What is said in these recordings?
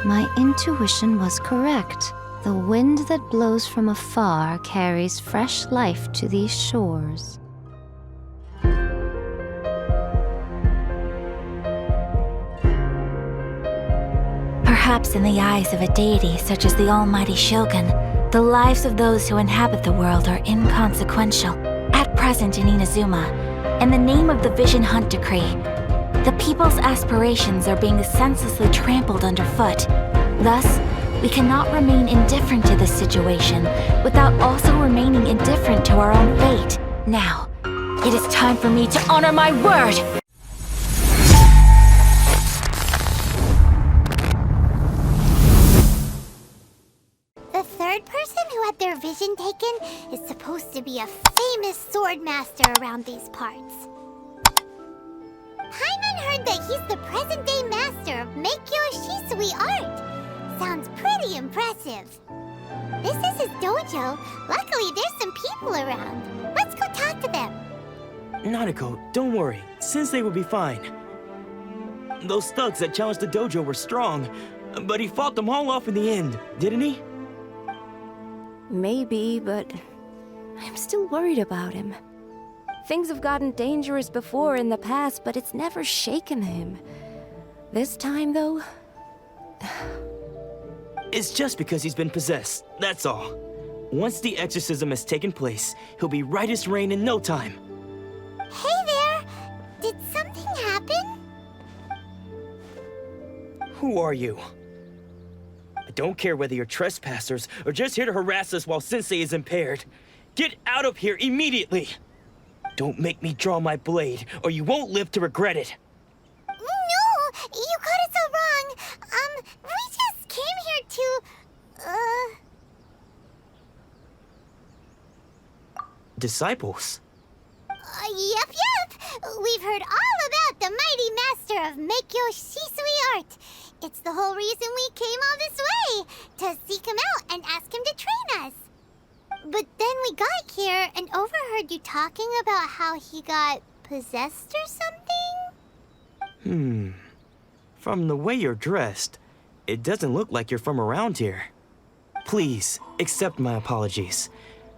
My intuition was correct. The wind that blows from afar carries fresh life to these shores. Perhaps in the eyes of a deity such as the almighty Shogun, the lives of those who inhabit the world are inconsequential. At present in Inazuma, in the name of the Vision Hunt Decree, the people's aspirations are being senselessly trampled underfoot. Thus, we cannot remain indifferent to this situation without also remaining indifferent to our own fate. Now, it is time for me to honor my word! The third person who had their vision taken is supposed to be a famous sword master around these parts. Paimon heard that he's the present-day master of Meikyo Shisui art. Sounds pretty impressive. This is his dojo. Luckily, there's some people around. Let's go talk to them. Nanako, don't worry. Sensei will be fine. Those thugs that challenged the dojo were strong, but he fought them all off in the end, didn't he? Maybe, but I'm still worried about him. Things have gotten dangerous before in the past, but it's never shaken him. This time, though... It's just because he's been possessed, that's all. Once the exorcism has taken place, he'll be right as rain in no time. Hey there! Did something happen? Who are you? I don't care whether you're trespassers or just here to harass us while Sensei is impaired. Get out of here immediately! Don't make me draw my blade, or you won't live to regret it. No! You got it so wrong! We just came here to... Disciples? Yep. We've heard all about the mighty master of Meikyo Shisui art. It's the whole reason we came all this way, to seek him out and ask him to train us. But then we got here and overheard you talking about how he got possessed or something? From the way you're dressed, it doesn't look like you're from around here. Please, accept my apologies.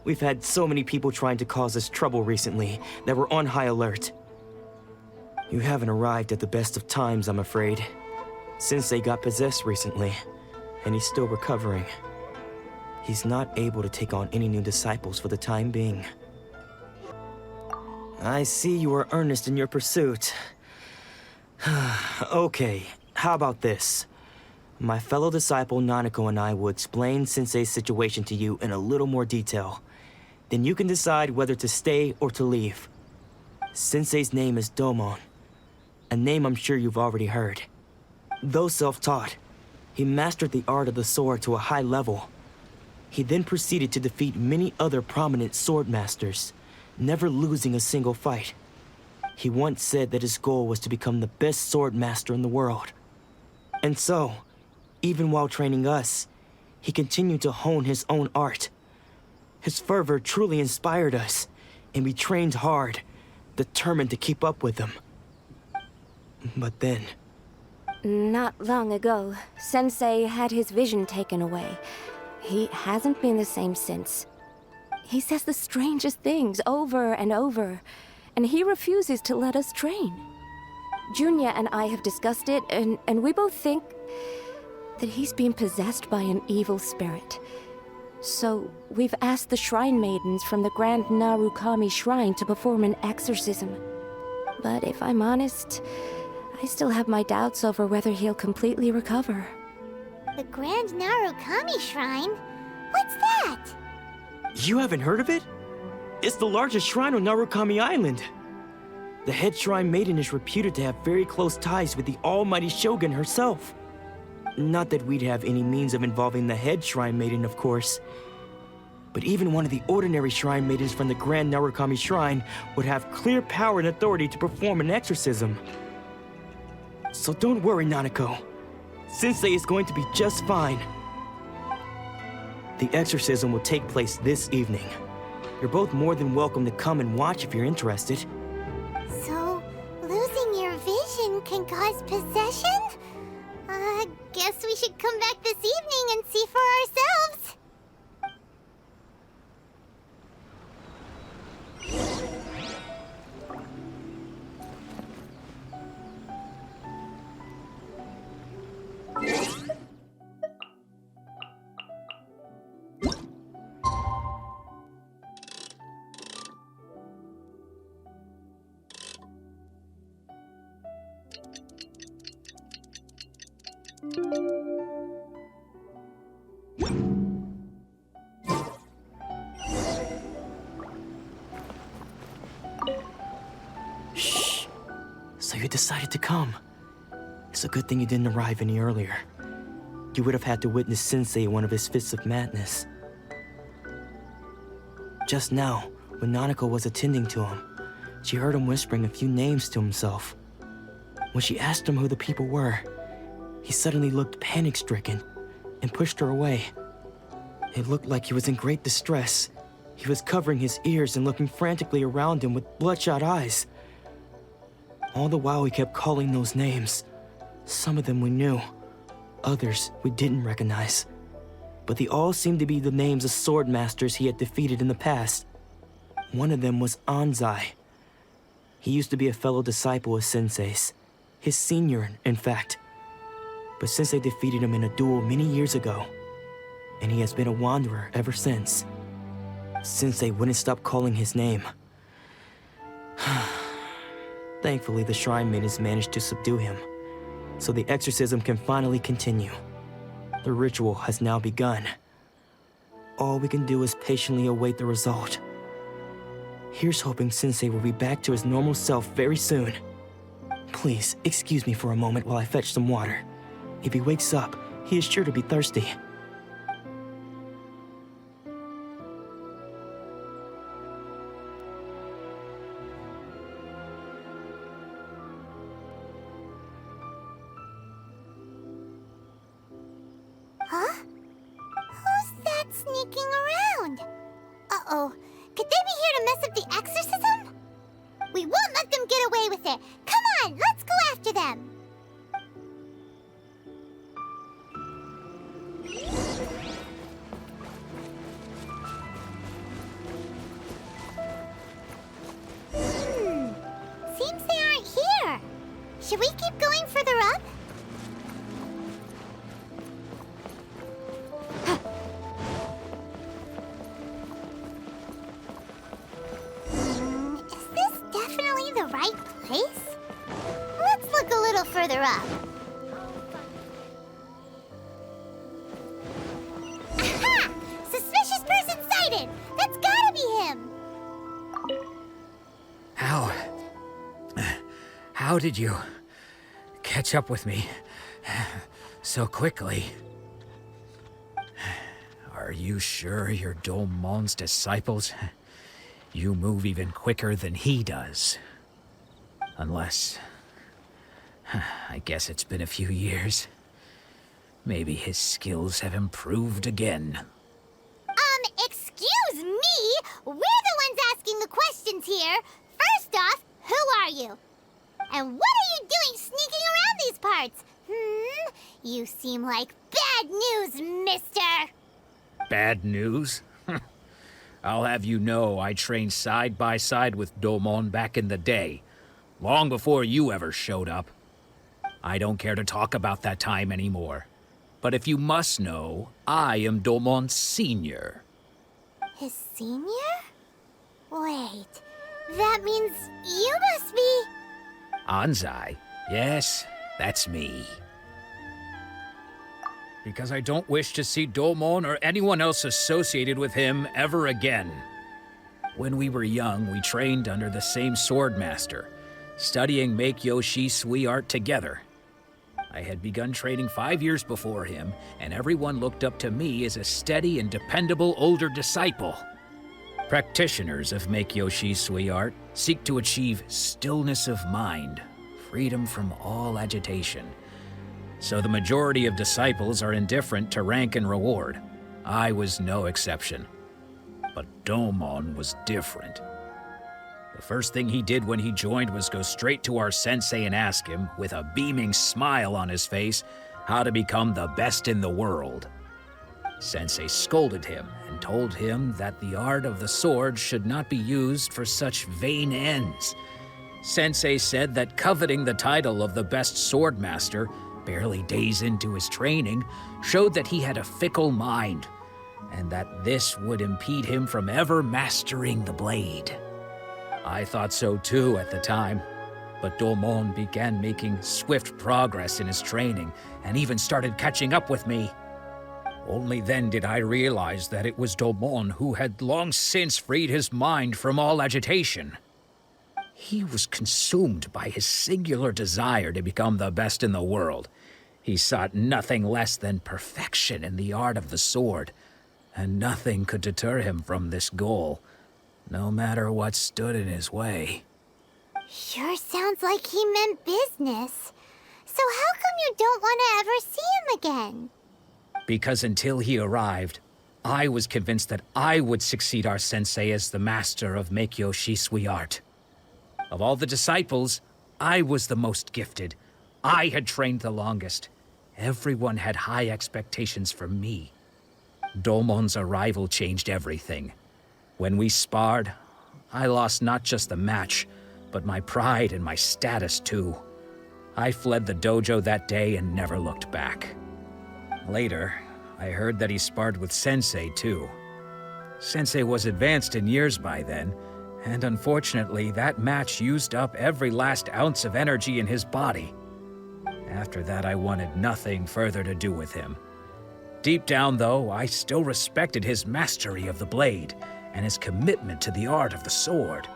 We've had so many people trying to cause us trouble recently that we're on high alert. You haven't arrived at the best of times, I'm afraid. Sensei got possessed recently, and he's still recovering. He's not able to take on any new disciples for the time being. I see you are earnest in your pursuit. Okay, how about this? My fellow disciple Nanako and I will explain Sensei's situation to you in a little more detail. Then you can decide whether to stay or to leave. Sensei's name is Domon, a name I'm sure you've already heard. Though self-taught, he mastered the art of the sword to a high level. He then proceeded to defeat many other prominent sword masters, never losing a single fight. He once said that his goal was to become the best sword master in the world. And so, even while training us, he continued to hone his own art. His fervor truly inspired us, and we trained hard, determined to keep up with him. But then... Not long ago, Sensei had his vision taken away. He hasn't been the same since. He says the strangest things over and over, and he refuses to let us train. Junya and I have discussed it, and we both think that he's being possessed by an evil spirit. So we've asked the shrine maidens from the Grand Narukami Shrine to perform an exorcism. But if I'm honest, I still have my doubts over whether he'll completely recover. The Grand Narukami Shrine? What's that? You haven't heard of it? It's the largest shrine on Narukami Island. The head shrine maiden is reputed to have very close ties with the almighty Shogun herself. Not that we'd have any means of involving the head shrine maiden, of course. But even one of the ordinary shrine maidens from the Grand Narukami Shrine would have clear power and authority to perform an exorcism. So don't worry, Nanako. Sensei is going to be just fine. The exorcism will take place this evening. You're both more than welcome to come and watch if you're interested. So, losing your vision can cause possession? guess we should come back this evening and see for ourselves. Shh. So you decided to come. It's a good thing you didn't arrive any earlier. You would have had to witness Sensei in one of his fits of madness. Just now, when Nanako was attending to him, she heard him whispering a few names to himself. When she asked him who the people were, he suddenly looked panic-stricken and pushed her away. It looked like he was in great distress. He was covering his ears and looking frantically around him with bloodshot eyes. All the while he kept calling those names. Some of them we knew, others we didn't recognize. But they all seemed to be the names of sword masters he had defeated in the past. One of them was Anzai. He used to be a fellow disciple of Sensei's, his senior, in fact. But Sensei defeated him in a duel many years ago, and he has been a wanderer ever since. Sensei wouldn't stop calling his name. Thankfully, the shrine maidens managed to subdue him, so the exorcism can finally continue. The ritual has now begun. All we can do is patiently await the result. Here's hoping Sensei will be back to his normal self very soon. Please, excuse me for a moment while I fetch some water. If he wakes up, he is sure to be thirsty. Huh? Who's that sneaking around? Uh-oh. Could they be here to mess up the exorcism? We won't let them get away with it. Come on, let's go after them. Seems they aren't here. Should we keep going further up? Is this definitely the right place? Let's look a little further up. Aha! Suspicious person sighted! That's gotta be him! How did you catch up with me so quickly? Are you sure you're Domon's disciples? You move even quicker than he does. Unless... I guess it's been a few years. Maybe his skills have improved again. Excuse me? We're the ones asking the questions here. First off, who are you? And what are you doing sneaking around these parts? You seem like bad news, mister. Bad news? I'll have you know I trained side by side with Domon back in the day, long before you ever showed up. I don't care to talk about that time anymore. But if you must know, I am Domon's senior. His senior? Wait, that means you must be... Anzai? Yes, that's me. Because I don't wish to see Domon or anyone else associated with him ever again. When we were young, we trained under the same sword master, studying Meikyo Shisui art together. I had begun training 5 years before him, and everyone looked up to me as a steady and dependable older disciple. Practitioners of Meikyo Shisui art seek to achieve stillness of mind, freedom from all agitation. So the majority of disciples are indifferent to rank and reward. I was no exception. But Domon was different. The first thing he did when he joined was go straight to our sensei and ask him, with a beaming smile on his face, how to become the best in the world. Sensei scolded him and told him that the art of the sword should not be used for such vain ends. Sensei said that coveting the title of the best sword master, barely days into his training, showed that he had a fickle mind, and that this would impede him from ever mastering the blade. I thought so too at the time, but Domon began making swift progress in his training and even started catching up with me. Only then did I realize that it was Domon who had long since freed his mind from all agitation. He was consumed by his singular desire to become the best in the world. He sought nothing less than perfection in the art of the sword, and nothing could deter him from this goal, no matter what stood in his way. Sure sounds like he meant business. So how come you don't want to ever see him again? Because until he arrived, I was convinced that I would succeed our sensei as the master of Meikyo Shisui art. Of all the disciples, I was the most gifted. I had trained the longest. Everyone had high expectations for me. Domon's arrival changed everything. When we sparred, I lost not just the match, but my pride and my status too. I fled the dojo that day and never looked back. Later, I heard that he sparred with Sensei too. Sensei was advanced in years by then, and unfortunately that match used up every last ounce of energy in his body. After that, I wanted nothing further to do with him. Deep down, though, I still respected his mastery of the blade and his commitment to the art of the sword.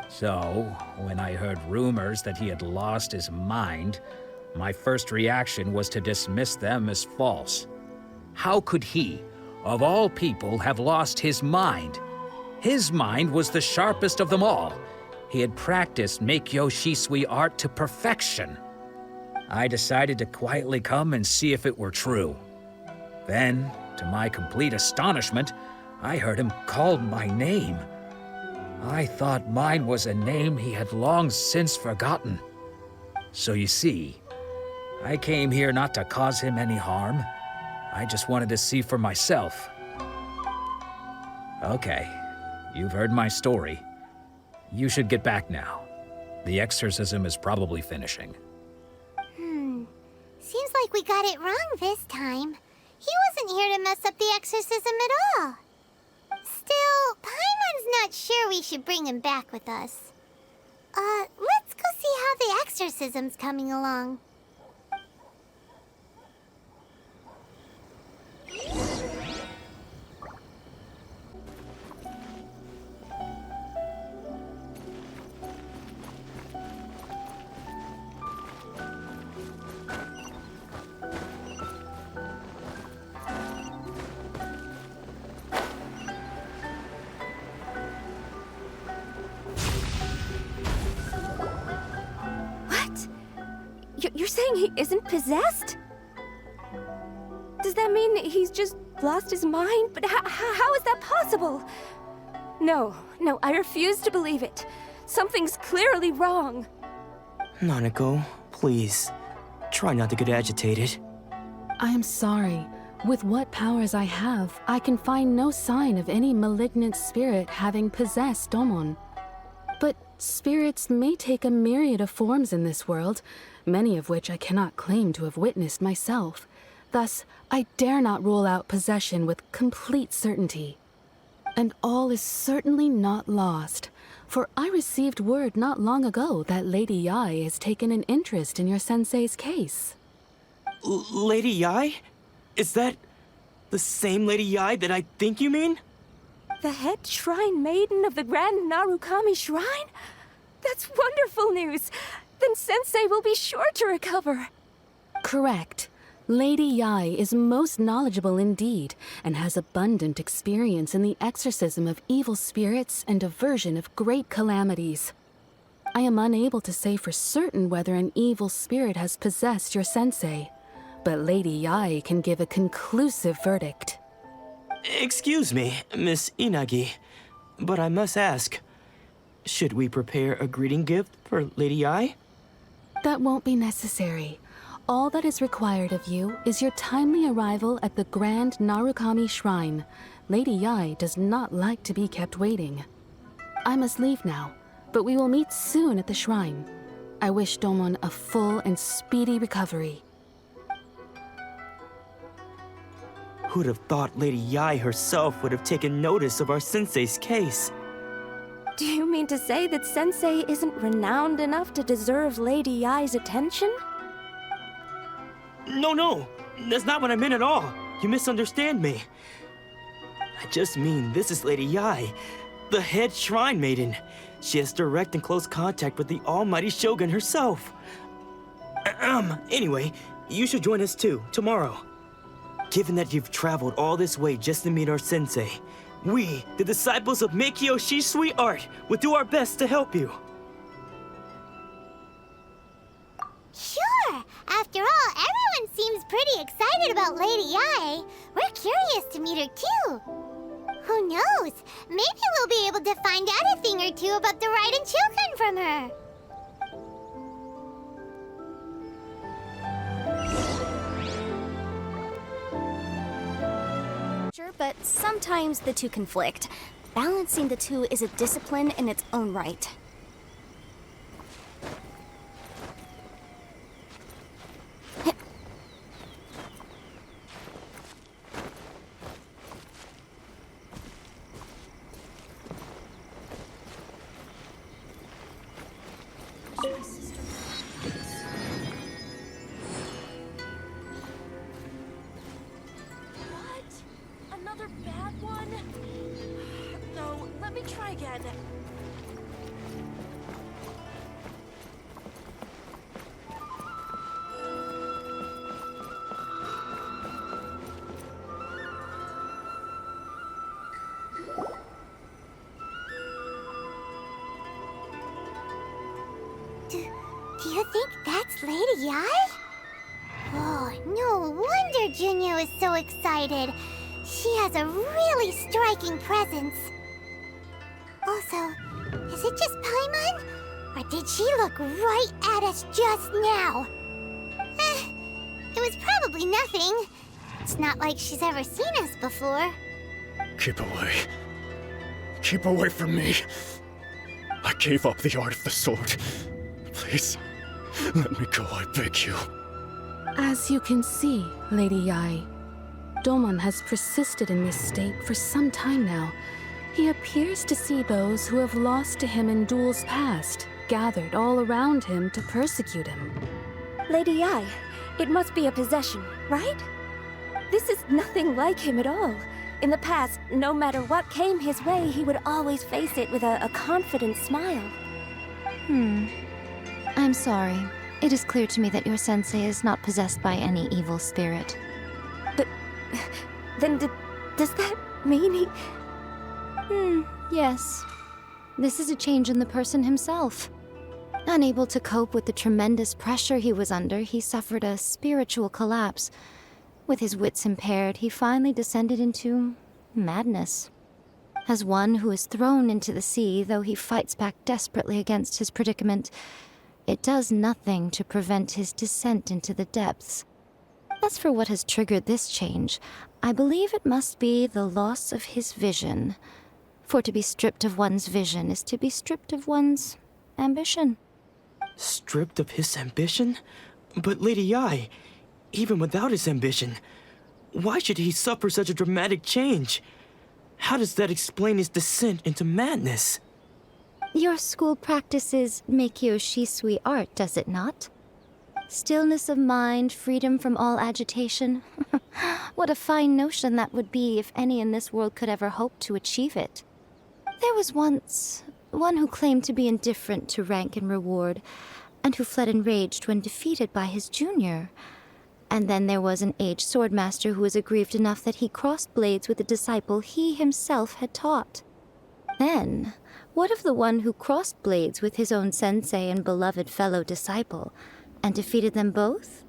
So, when I heard rumors that he had lost his mind, my first reaction was to dismiss them as false. How could he, of all people, have lost his mind? His mind was the sharpest of them all. He had practiced Meikyo Shisui art to perfection. I decided to quietly come and see if it were true. Then, to my complete astonishment, I heard him call my name. I thought mine was a name he had long since forgotten. So you see, I came here not to cause him any harm. I just wanted to see for myself. Okay, you've heard my story. You should get back now. The exorcism is probably finishing. Seems like we got it wrong this time. He wasn't here to mess up the exorcism at all. Still, Paimon's not sure we should bring him back with us. Let's go see how the exorcism's coming along. You're saying he isn't possessed? Does that mean he's just lost his mind? But how is that possible? No, I refuse to believe it. Something's clearly wrong. Nanako, please. Try not to get agitated. I am sorry. With what powers I have, I can find no sign of any malignant spirit having possessed Domon. But spirits may take a myriad of forms in this world, many of which I cannot claim to have witnessed myself. Thus, I dare not rule out possession with complete certainty. And all is certainly not lost, for I received word not long ago that Lady Yai has taken an interest in your sensei's case. Lady Yai? Is that the same Lady Yai that I think you mean? The head shrine maiden of the Grand Narukami Shrine? That's wonderful news! Then Sensei will be sure to recover. Correct. Lady Yai is most knowledgeable indeed, and has abundant experience in the exorcism of evil spirits and aversion of great calamities. I am unable to say for certain whether an evil spirit has possessed your sensei, but Lady Yai can give a conclusive verdict. Excuse me, Miss Inagi, but I must ask, should we prepare a greeting gift for Lady Yai? That won't be necessary. All that is required of you is your timely arrival at the Grand Narukami Shrine. Lady Yai does not like to be kept waiting. I must leave now, but we will meet soon at the shrine. I wish Domon a full and speedy recovery. Who'd have thought Lady Yai herself would have taken notice of our sensei's case? Do you mean to say that Sensei isn't renowned enough to deserve Lady Yai's attention? No, that's not what I meant at all. You misunderstand me. I just mean this is Lady Yai, the head shrine maiden. She has direct and close contact with the almighty Shogun herself. Anyway, you should join us too, tomorrow. Given that you've traveled all this way just to meet our sensei, we, the disciples of Meikyo Shisui Art, will do our best to help you. Sure! After all, everyone seems pretty excited about Lady Yai. We're curious to meet her too. Who knows? Maybe we'll be able to find out a thing or two about the Raiden Shogun from her. Sure, but sometimes the two conflict. Balancing the two is a discipline in its own right. Another bad one? No, let me try again. Do you think that's Lady Yai? Oh, no wonder Junyo is so excited. She has a really striking presence. Also, is it just Paimon? Or did she look right at us just now? It was probably nothing. It's not like she's ever seen us before. Keep away. Keep away from me. I gave up the art of the sword. Please, let me go, I beg you. As you can see, Lady Yai, Domon has persisted in this state for some time now. He appears to see those who have lost to him in duels past, gathered all around him to persecute him. Lady Yai, it must be a possession, right? This is nothing like him at all. In the past, no matter what came his way, he would always face it with a confident smile. I'm sorry. It is clear to me that your sensei is not possessed by any evil spirit. But then does that mean he... Yes. This is a change in the person himself. Unable to cope with the tremendous pressure he was under, he suffered a spiritual collapse. With his wits impaired, he finally descended into madness. As one who is thrown into the sea, though he fights back desperately against his predicament, it does nothing to prevent his descent into the depths. As for what has triggered this change, I believe it must be the loss of his vision. For to be stripped of one's vision is to be stripped of one's ambition. Stripped of his ambition? But Lady Yai, even without his ambition, why should he suffer such a dramatic change? How does that explain his descent into madness? Your school practices Meikyo Shisui art, does it not? Stillness of mind, freedom from all agitation. What a fine notion that would be if any in this world could ever hope to achieve it. There was once one who claimed to be indifferent to rank and reward, and who fled enraged when defeated by his junior. And then there was an aged swordmaster who was aggrieved enough that he crossed blades with a disciple he himself had taught. Then, what of the one who crossed blades with his own sensei and beloved fellow disciple, and defeated them both?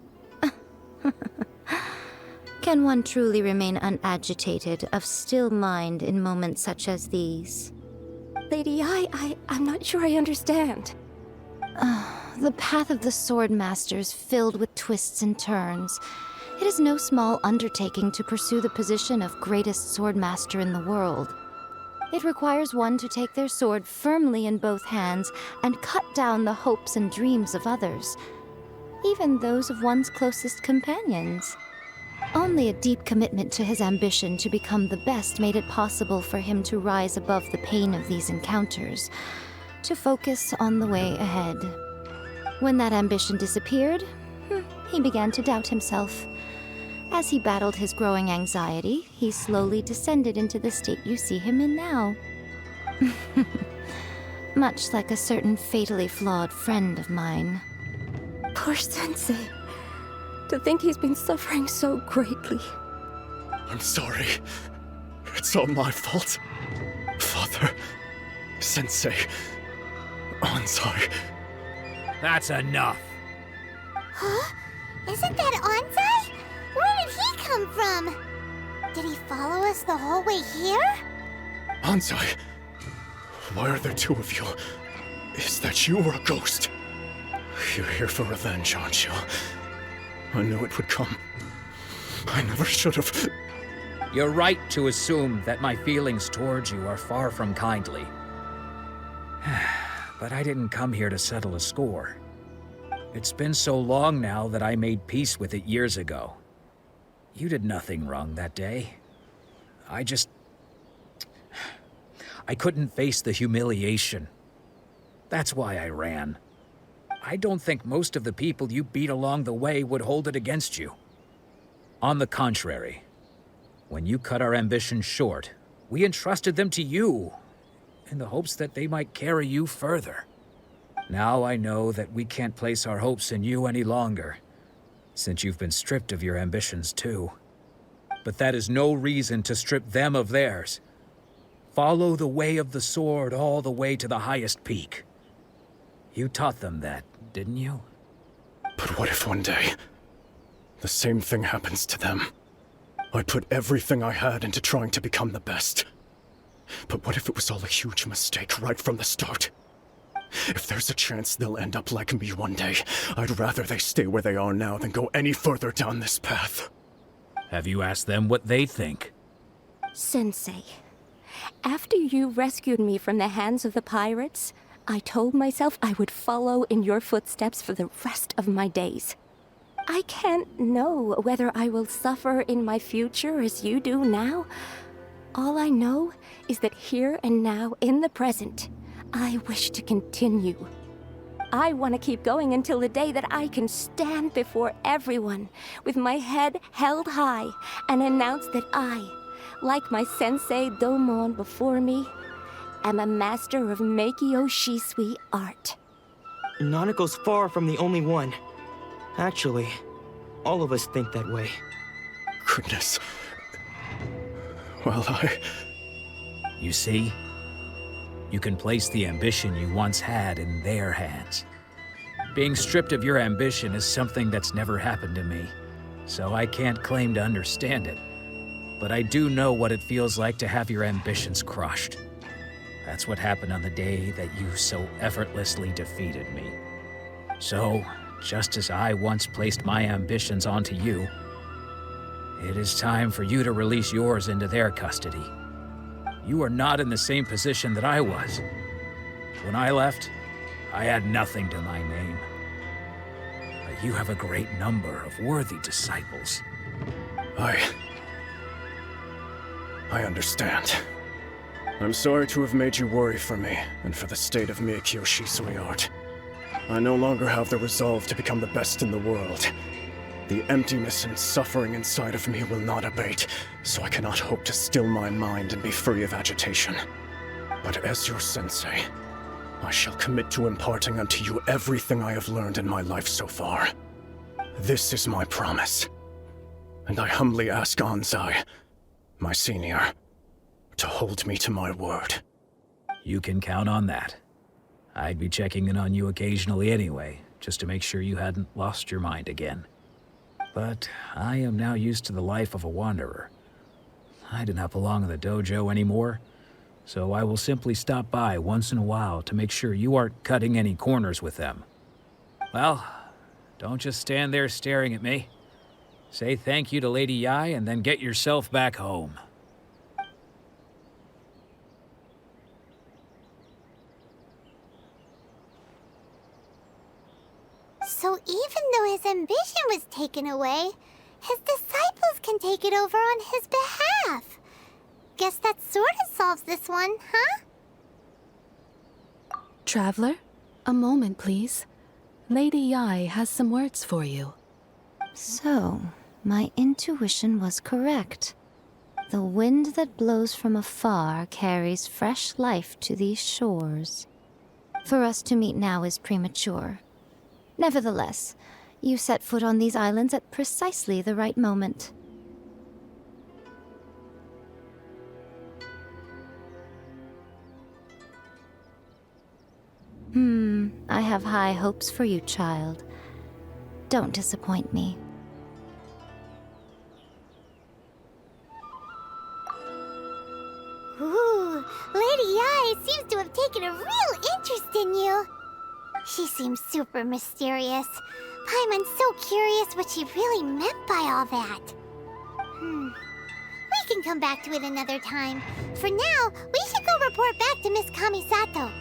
Can one truly remain unagitated, of still mind in moments such as these? Lady Yai, I'm not sure I understand. The path of the Swordmaster is filled with twists and turns. It is no small undertaking to pursue the position of greatest Swordmaster in the world. It requires one to take their sword firmly in both hands and cut down the hopes and dreams of others, even those of one's closest companions. Only a deep commitment to his ambition to become the best made it possible for him to rise above the pain of these encounters, to focus on the way ahead. When that ambition disappeared, he began to doubt himself. As he battled his growing anxiety, he slowly descended into the state you see him in now. Much like a certain fatally flawed friend of mine. Poor Sensei. To think he's been suffering so greatly. I'm sorry. It's all my fault. Father, Sensei, Anzai. That's enough. Huh? Isn't that Anzai? Where did he come from? Did he follow us the whole way here? Anzai, why are there two of you? Is that you or a ghost? You're here for revenge, aren't you? I knew it would come. I never should have. You're right to assume that my feelings towards you are far from kindly. But I didn't come here to settle a score. It's been so long now that I made peace with it years ago. You did nothing wrong that day. I couldn't face the humiliation. That's why I ran. I don't think most of the people you beat along the way would hold it against you. On the contrary, when you cut our ambitions short, we entrusted them to you, in the hopes that they might carry you further. Now I know that we can't place our hopes in you any longer, since you've been stripped of your ambitions too. But that is no reason to strip them of theirs. Follow the way of the sword all the way to the highest peak. You taught them that, didn't you? But what if one day, the same thing happens to them? I put everything I had into trying to become the best. But what if it was all a huge mistake right from the start? If there's a chance they'll end up like me one day, I'd rather they stay where they are now than go any further down this path. Have you asked them what they think? Sensei, after you rescued me from the hands of the pirates, I told myself I would follow in your footsteps for the rest of my days. I can't know whether I will suffer in my future as you do now. All I know is that here and now, in the present, I wish to continue. I want to keep going until the day that I can stand before everyone with my head held high and announce that I, like my sensei Domon before me, am a master of Meikyo Shisui art. Nanako's far from the only one. Actually, all of us think that way. Goodness. Well, You see? You can place the ambition you once had in their hands. Being stripped of your ambition is something that's never happened to me, so I can't claim to understand it. But I do know what it feels like to have your ambitions crushed. That's what happened on the day that you so effortlessly defeated me. So, just as I once placed my ambitions onto you, it is time for you to release yours into their custody. You are not in the same position that I was. When I left, I had nothing to my name. But you have a great number of worthy disciples. I understand. I'm sorry to have made you worry for me, and for the state of Meikyo Shisui art. I no longer have the resolve to become the best in the world. The emptiness and suffering inside of me will not abate, so I cannot hope to still my mind and be free of agitation. But as your sensei, I shall commit to imparting unto you everything I have learned in my life so far. This is my promise. And I humbly ask Anzai, my senior, to hold me to my word. You can count on that. I'd be checking in on you occasionally anyway, just to make sure you hadn't lost your mind again. But I am now used to the life of a wanderer. I do not belong in the dojo anymore, so I will simply stop by once in a while to make sure you aren't cutting any corners with them. Well, don't just stand there staring at me. Say thank you to Lady Yai and then get yourself back home. So even though his ambition was taken away, his disciples can take it over on his behalf. Guess that sort of solves this one, huh? Traveler, a moment, please. Lady Yai has some words for you. So, my intuition was correct. The wind that blows from afar carries fresh life to these shores. For us to meet now is premature. Nevertheless, you set foot on these islands at precisely the right moment. I have high hopes for you, child. Don't disappoint me. Ooh, Lady Yai seems to have taken a real interest in you. She seems super mysterious. Paimon's so curious what she really meant by all that. We can come back to it another time. For now, we should go report back to Miss Kamisato.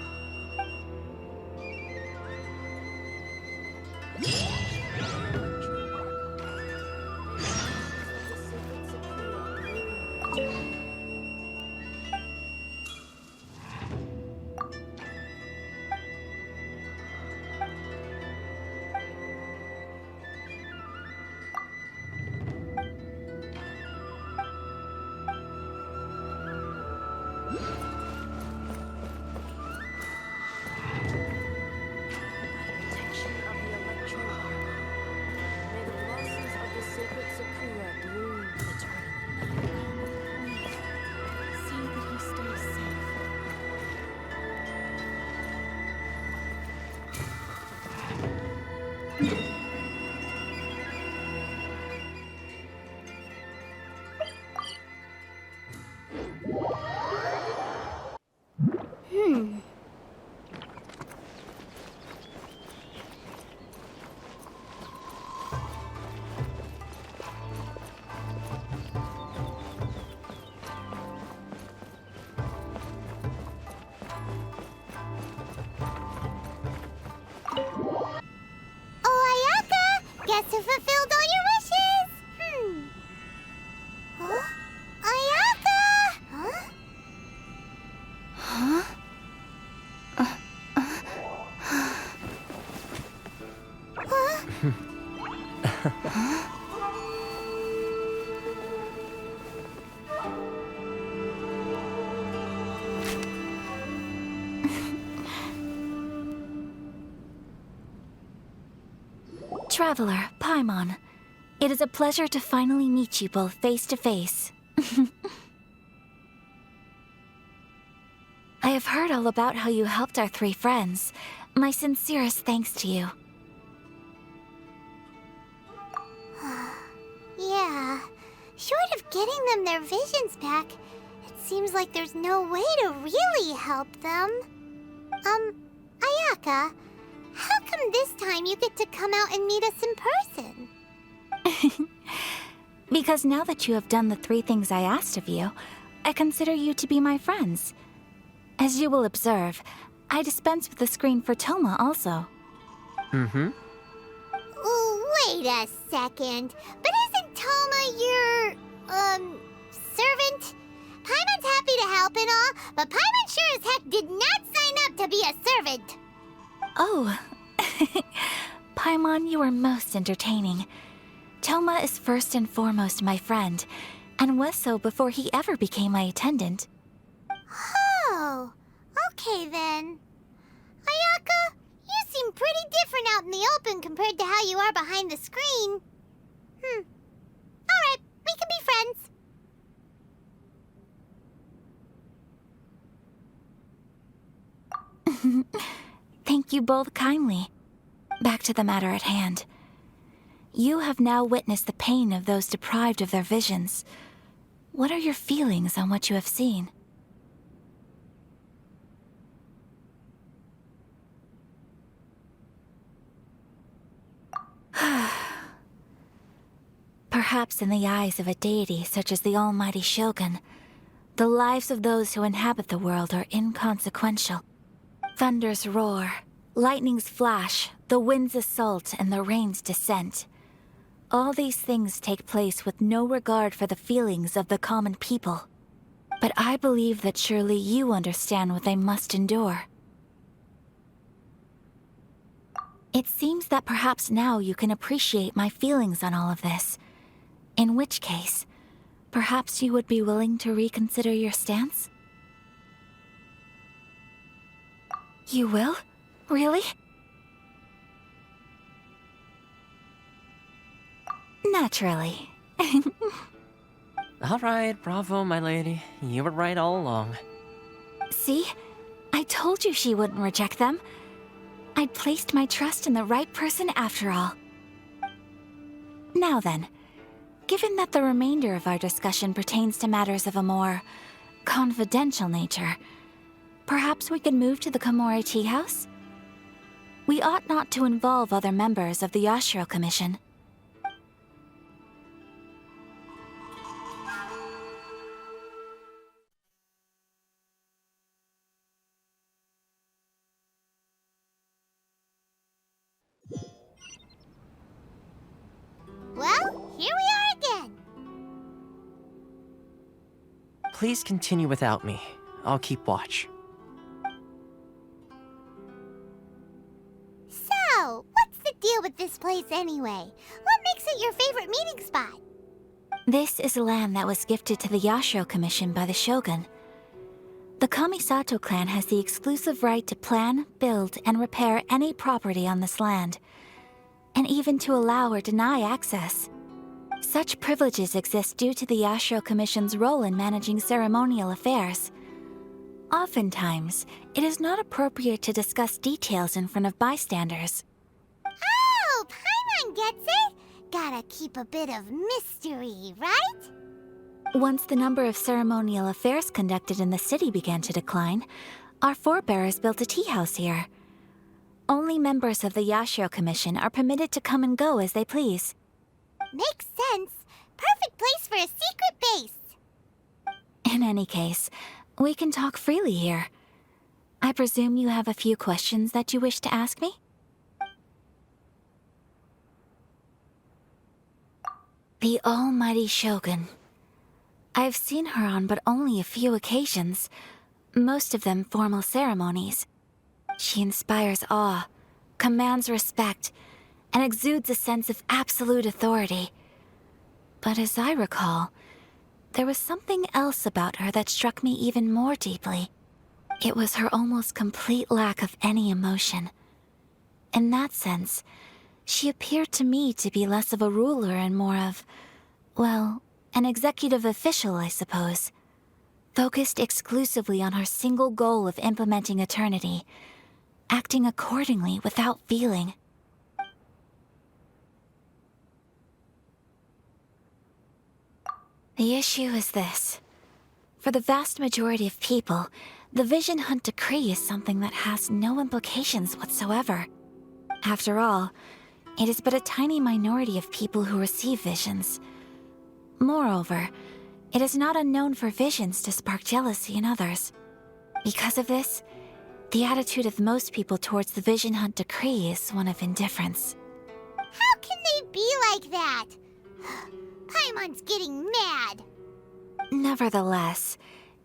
Guess who fulfilled all your wishes? Huh? Ayaka! Huh? Traveler, Paimon, it is a pleasure to finally meet you both face to face. I have heard all about how you helped our three friends. My sincerest thanks to you. Yeah, short of getting them their visions back, it seems like there's no way to really help them. Ayaka, how come this time you get to come out and meet us in person? Because now that you have done the 3 things I asked of you, I consider you to be my friends. As you will observe, I dispense with the screen for Toma also. Wait a second. But isn't Toma your, servant? Paimon's happy to help and all, but Paimon sure as heck did not sign up to be a servant. Oh. Paimon, you are most entertaining. Toma is first and foremost my friend, and was so before he ever became my attendant. Oh, okay then. Ayaka, you seem pretty different out in the open compared to how you are behind the screen. Alright, we can be friends. Thank you both kindly. Back to the matter at hand. You have now witnessed the pain of those deprived of their visions. What are your feelings on what you have seen? Perhaps in the eyes of a deity such as the almighty Shogun, the lives of those who inhabit the world are inconsequential. Thunders roar, lightnings flash, the winds assault, and the rains descent. All these things take place with no regard for the feelings of the common people. But I believe that surely you understand what they must endure. It seems that perhaps now you can appreciate my feelings on all of this. In which case, perhaps you would be willing to reconsider your stance? You will? Really? Naturally. All right, bravo, my lady. You were right all along. See? I told you she wouldn't reject them. I'd placed my trust in the right person after all. Now then, given that the remainder of our discussion pertains to matters of a more confidential nature, perhaps we could move to the Komori Tea House? We ought not to involve other members of the Yashiro Commission. Well, here we are again. Please continue without me. I'll keep watch. So, what's the deal with this place anyway? What makes it your favorite meeting spot? This is land that was gifted to the Yashiro Commission by the Shogun. The Kamisato clan has the exclusive right to plan, build, and repair any property on this land, and even to allow or deny access. Such privileges exist due to the Yashiro Commission's role in managing ceremonial affairs. Oftentimes, it is not appropriate to discuss details in front of bystanders. Oh, Paimon gets it! Gotta keep a bit of mystery, right? Once the number of ceremonial affairs conducted in the city began to decline, our forebears built a tea house here. Only members of the Yashiro Commission are permitted to come and go as they please. Makes sense. Perfect place for a secret base. In any case, we can talk freely here. I presume you have a few questions that you wish to ask me? The almighty Shogun. I've seen her on but only a few occasions, most of them formal ceremonies. She inspires awe, commands respect, and exudes a sense of absolute authority. But as I recall, there was something else about her that struck me even more deeply. It was her almost complete lack of any emotion. In that sense, she appeared to me to be less of a ruler and more of, well, an executive official, I suppose. Focused exclusively on her single goal of implementing eternity, acting accordingly without feeling. The issue is this. For the vast majority of people, the Vision Hunt Decree is something that has no implications whatsoever. After all, it is but a tiny minority of people who receive visions. Moreover, it is not unknown for visions to spark jealousy in others. Because of this, the attitude of most people towards the Vision Hunt Decree is one of indifference. How can they be like that? Paimon's getting mad. Nevertheless,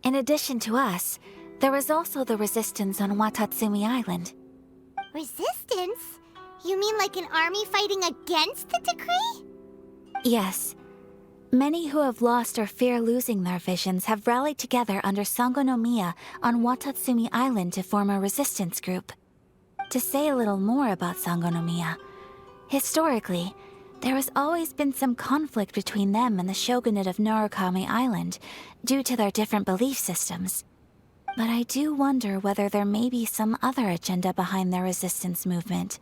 in addition to us, there is also the resistance on Watatsumi Island. Resistance? You mean like an army fighting against the decree? Yes. Many who have lost or fear losing their visions have rallied together under Sangonomiya on Watatsumi Island to form a resistance group. To say a little more about Sangonomiya, historically, there has always been some conflict between them and the shogunate of Narukami Island due to their different belief systems. But I do wonder whether there may be some other agenda behind their resistance movement,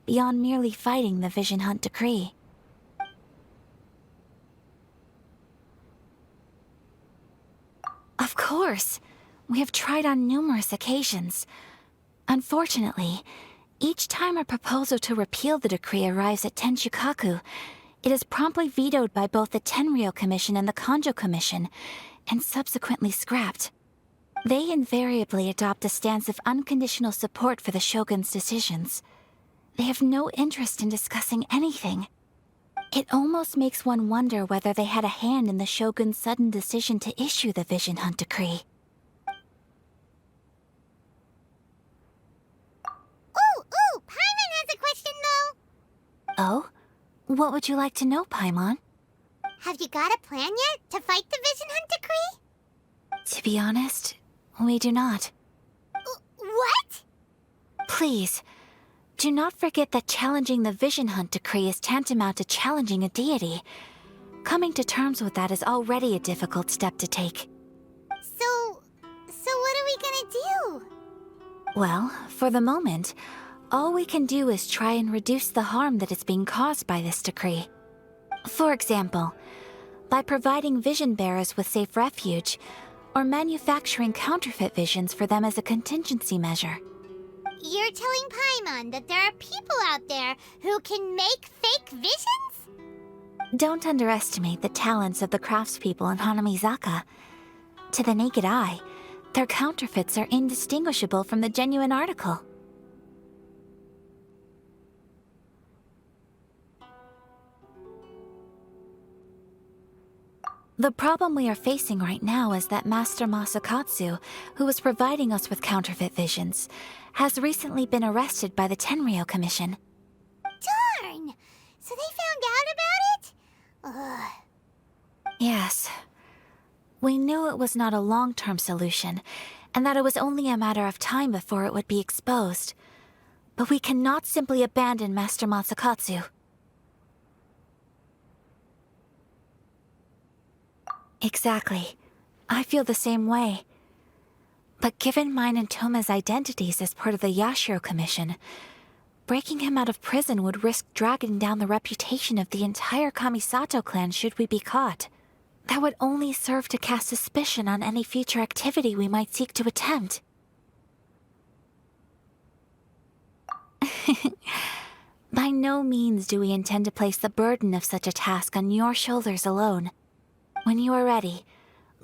beyond merely fighting the Vision Hunt Decree. Of course! We have tried on numerous occasions. Unfortunately, each time a proposal to repeal the decree arrives at Tenshukaku, It is promptly vetoed by both the Tenryou Commission and the Kanjo Commission, and subsequently scrapped. They invariably adopt a stance of unconditional support for the Shogun's decisions. They have no interest in discussing anything. It almost makes one wonder whether they had a hand in the Shogun's sudden decision to issue the Vision Hunt Decree. Ooh, Paimon has a question though. Oh? What would you like to know, Paimon? Have you got a plan yet to fight the Vision Hunt Decree? To be honest, we do not. What? Please, do not forget that challenging the Vision Hunt Decree is tantamount to challenging a deity. Coming to terms with that is already a difficult step to take. So what are we gonna do? Well, for the moment, all we can do is try and reduce the harm that is being caused by this decree. For example, by providing vision bearers with safe refuge, or manufacturing counterfeit visions for them as a contingency measure. You're telling Paimon that there are people out there who can make fake visions? Don't underestimate the talents of the craftspeople in Hanamizaka. To the naked eye, their counterfeits are indistinguishable from the genuine article. The problem we are facing right now is that Master Masakatsu, who was providing us with counterfeit visions, has recently been arrested by the Tenryou Commission. Darn! So they found out about it? Ugh. Yes. We knew it was not a long-term solution, and that it was only a matter of time before it would be exposed. But we cannot simply abandon Master Masakatsu. Exactly. I feel the same way. But given mine and Toma's identities as part of the Yashiro Commission, breaking him out of prison would risk dragging down the reputation of the entire Kamisato clan should we be caught. That would only serve to cast suspicion on any future activity we might seek to attempt. By no means do we intend to place the burden of such a task on your shoulders alone. When you are ready,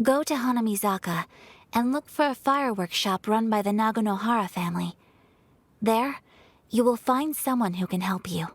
go to Hanamizaka and look for a fireworks shop run by the Naganohara family. There, you will find someone who can help you.